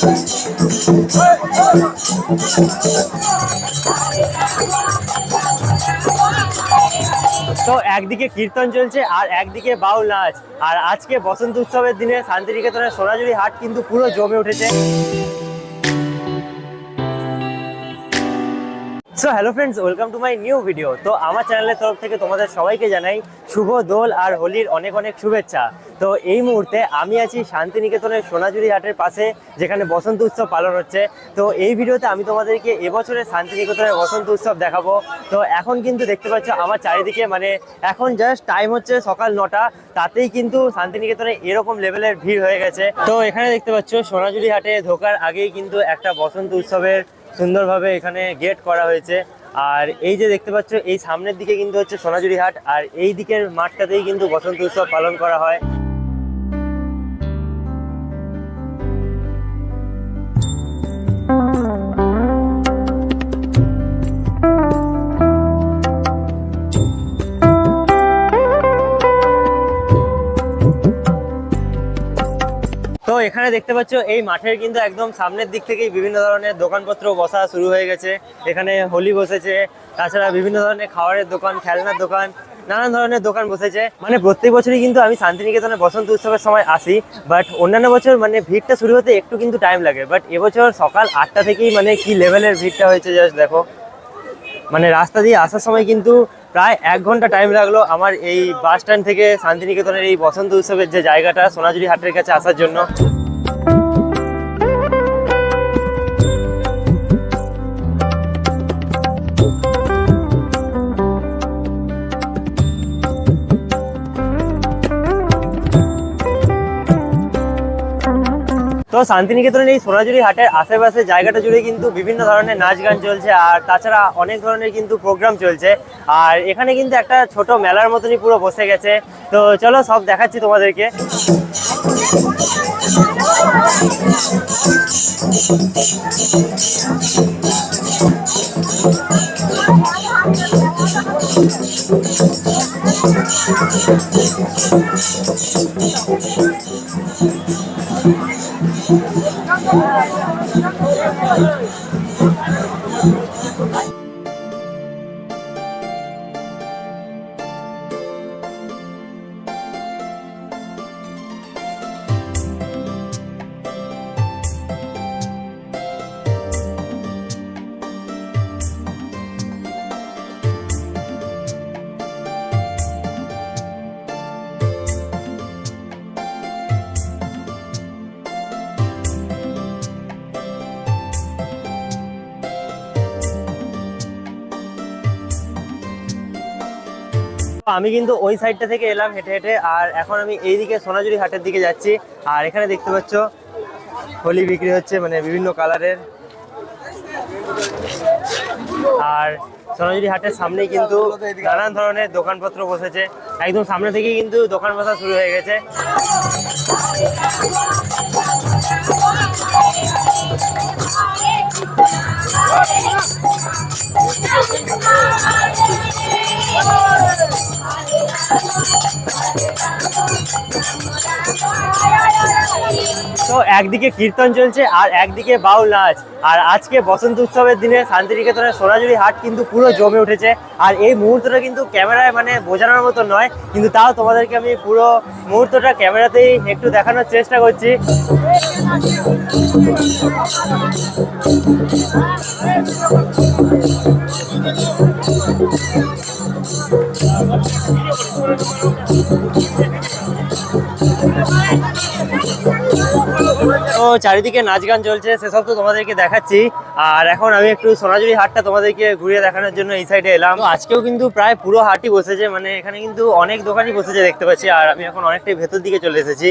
তো একদিকে কীর্তন চলছে আর একদিকে বাউল নাচ। আর আজকে বসন্ত উৎসবের দিনে শান্তিনিকেতনের সোনাঝুরি হাট কিন্তু পুরো জমে উঠেছে। So hello friends, welcome to my new video. তো আমার চ্যানেলের তরফ থেকে তোমাদের সবাইকে জানাই শুভ দোল আর হোলির অনেক অনেক শুভেচ্ছা। তো এই মুহূর্তে আমি আছি শান্তিনিকেতনের সোনাঝুরি হাটের পাশে, যেখানে বসন্ত উৎসব পালন হচ্ছে। তো এই ভিডিওতে আমি তোমাদেরকে এবছরের শান্তিনিকেতনের বসন্ত উৎসব দেখাবো। তো এখন কিন্তু দেখতে পাচ্ছ আমার চারিদিকে, মানে এখন জাস্ট টাইম হচ্ছে সকাল 9টা, তাতেই কিন্তু শান্তিনিকেতনে এরকম লেভেলের ভিড় হয়ে গেছে। তো এখানে দেখতে পাচ্ছ সোনাঝুরি হাটে ঢোকার আগেই কিন্তু একটা বসন্ত উৎসবের সুন্দরভাবে এখানে গেট করা হয়েছে। আর এই যে দেখতে পাচ্ছ, এই সামনের দিকে কিন্তু হচ্ছে সোনাঝুরি হাট, আর এই দিকের মাঠটাতেই কিন্তু বসন্ত উৎসব পালন করা হয়। তো এখানে দেখতে পাচ্ছ এই মাঠের কিন্তু একদম সামনের দিক থেকেই বিভিন্ন ধরনের দোকানপত্র বসা শুরু হয়ে গেছে। এখানে হোলি বসেছে, তাছাড়া বিভিন্ন ধরনের খাবারের দোকান, খেলনার দোকান, নানান ধরনের দোকান বসেছে। মানে প্রত্যেক বছরই কিন্তু আমি শান্তিনিকেতনে বসন্ত উৎসবের সময় আসি, বাট অন্যান্য বছর মানে ভিড়টা শুরু হতে একটু কিন্তু টাইম লাগে। বাট এবছর সকাল 8টা থেকেই মানে কি লেভেলের ভিড়টা হয়েছে জাস্ট দেখো। মানে রাস্তা দিয়ে আসার সময় কিন্তু প্রায় 1 ঘন্টা টাইম লাগলো আমার এই বাস স্ট্যান্ড থেকে শান্তিনিকেতনের এই বসন্ত উৎসবের যে জায়গাটা সোনাঝুরি হাটের কাছে আসার জন্য। তো শান্তিনিকেতনের এই সোনাঝুরি হাটের আশেপাশে জায়গাটা জুড়ে কিন্তু বিভিন্ন ধরনের নাচ গান চলছে, আর তাছাড়া অনেক ধরনের কিন্তু প্রোগ্রাম চলছে। আর এখানে কিন্তু একটা ছোট মেলার মতনই পুরো বসে গেছে। তো চলো সব দেখাচ্ছি তোমাদেরকে। আমি কিন্তু ওই সাইডটা থেকে এলাম হেঁটে হেঁটে, আর এখন আমি এইদিকে সোনাঝুরি হাটের দিকে যাচ্ছি। আর এখানে দেখতে পাচ্ছ হোলি বিক্রি হচ্ছে, মানে বিভিন্ন কালারের। আর সোনাঝুরি হাটের সামনেই কিন্তু নানান ধরনের দোকানপত্র বসেছে, একদম সামনে থেকেই কিন্তু দোকান বসা শুরু হয়ে গেছে। তো একদিকে কীর্তন চলছে আর একদিকে বাউল নাচ। আর আজকে বসন্ত উৎসবের দিনে শান্তিনিকেতনের সোনাঝুরি হাট কিন্তু পুরো জমে উঠেছে। আর এই মুহূর্তটা কিন্তু ক্যামেরায় মানে বোঝানোর মতো নয়, কিন্তু তাও তোমাদেরকে আমি পুরো মুহূর্তটা ক্যামেরাতেই একটু দেখানোর চেষ্টা করছি। তো চারিদিকে নাচ গান চলছে, সেসব তো তোমাদেরকে দেখাচ্ছি। আর এখন আমি একটু সোনাঝুরি হাটটা তোমাদেরকে ঘুরিয়ে দেখানোর জন্য এই সাইডে এলাম। তো আজকেও কিন্তু প্রায় পুরো হাটই বসেছে, মানে এখানে কিন্তু অনেক দোকানই বসেছে দেখতে পাচ্ছি। আর আমি এখন অনেকটাই ভেতর দিকে চলে এসেছি।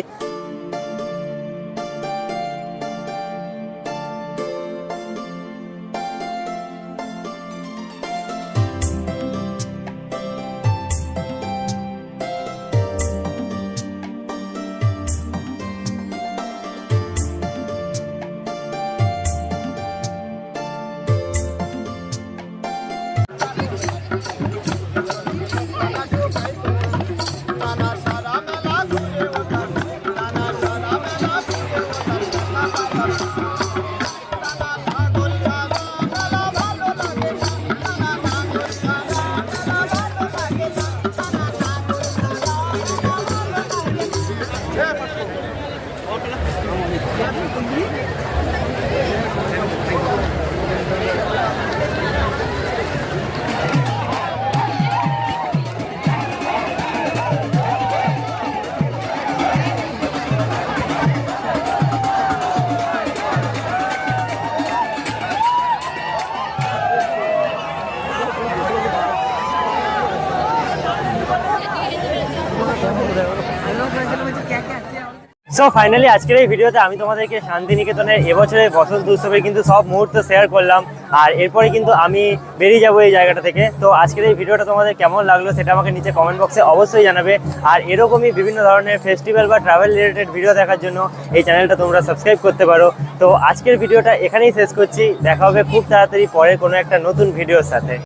সো ফাইনালি আজকের এই ভিডিওতে আমি তোমাদেরকে শান্তিনিকেতনের এবছরের বসন্ত উৎসবের কিন্তু সব মুহূর্ত শেয়ার করলাম, আর এরপরে কিন্তু আমি বেরিয়ে যাবো এই জায়গাটা থেকে। তো আজকের এই ভিডিওটা তোমাদের কেমন লাগলো সেটা আমাকে নিচে কমেন্ট বক্সে অবশ্যই জানাবে। আর এরকমই বিভিন্ন ধরনের ফেস্টিভ্যাল বা ট্রাভেল রিলেটেড ভিডিও দেখার জন্য এই চ্যানেলটা তোমরা সাবস্ক্রাইব করতে পারো। তো আজকের ভিডিওটা এখানেই শেষ করছি, দেখা হবে খুব তাড়াতাড়ি পরে কোনো একটা নতুন ভিডিওর সাথে।